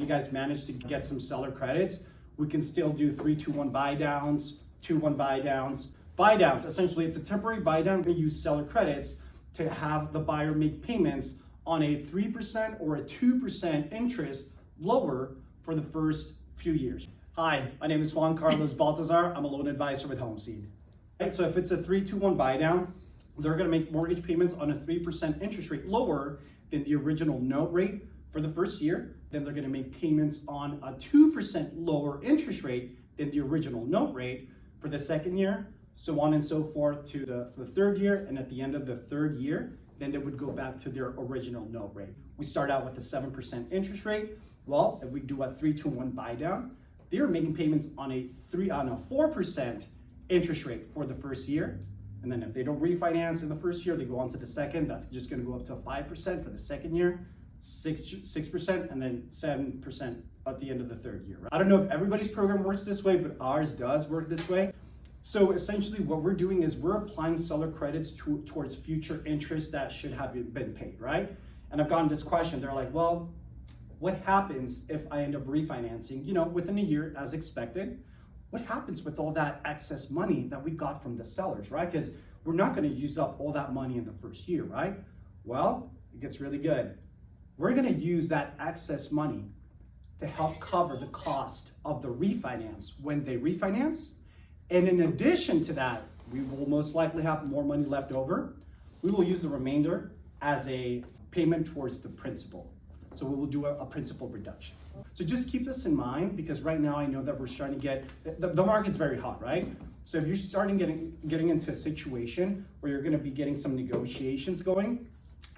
you guys manage to get some seller credits, we can still do 3-2-1 buy downs, 2-1 buy downs. Buy downs, essentially it's a temporary buy down. We use seller credits to have the buyer make payments on a 3% or a 2% interest lower for the first few years. Hi, my name is Juan Carlos Baltazar. I'm a loan advisor with Homeseed. Right, so if it's a 3-2-1 buy down, they're gonna make mortgage payments on a 3% interest rate lower than the original note rate for the first year. Then they're gonna make payments on a 2% lower interest rate than the original note rate for the second year, so on and so forth to the third year. And at the end of the third year, then they would go back to their original note rate. We start out with a 7% interest rate. Well, if we do a 3-2-1 buy down, they're making payments on a 4% interest rate for the first year. And then if they don't refinance in the first year, they go on to the second. That's just going to go up to 5% for the second year, 6%, and then 7% at the end of the third year. Right? I don't know if everybody's program works this way, but ours does work this way. So essentially what we're doing is we're applying seller credits towards future interest that should have been paid, right? And I've gotten this question. They're like, well, what happens if I end up refinancing, within a year as expected? What happens with all that excess money that we got from the sellers, right? Because we're not going to use up all that money in the first year, right? Well, it gets really good. We're going to use that excess money to help cover the cost of the refinance when they refinance. And in addition to that, we will most likely have more money left over. We will use the remainder as a payment towards the principal. So we will do a principal reduction. So just keep this in mind, because right now I know that we're starting to get, the market's very hot, right? So if you're starting getting into a situation where you're gonna be getting some negotiations going,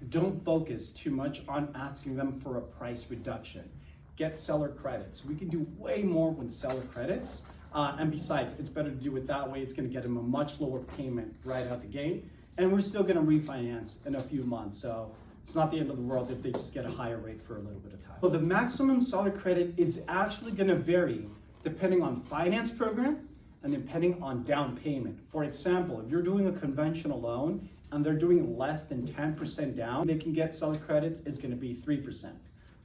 don't focus too much on asking them for a price reduction. Get seller credits. We can do way more with seller credits. And besides, it's better to do it that way. It's gonna get them a much lower payment right out the gate. And we're still gonna refinance in a few months. So it's not the end of the world if they just get a higher rate for a little bit of time. So the maximum seller credit is actually gonna vary depending on finance program and depending on down payment. For example, if you're doing a conventional loan and they're doing less than 10% down, they can get seller credits is gonna be 3%.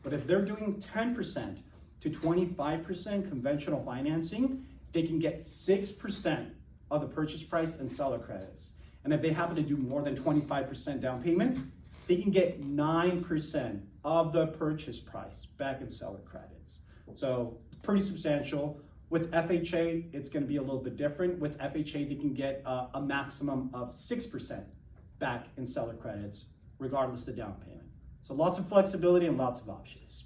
But if they're doing 10% to 25% conventional financing, they can get 6% of the purchase price in seller credits. And if they happen to do more than 25% down payment, they can get 9% of the purchase price back in seller credits. So pretty substantial. With FHA, it's gonna be a little bit different. With FHA, they can get a maximum of 6% back in seller credits, regardless of the down payment. So lots of flexibility and lots of options.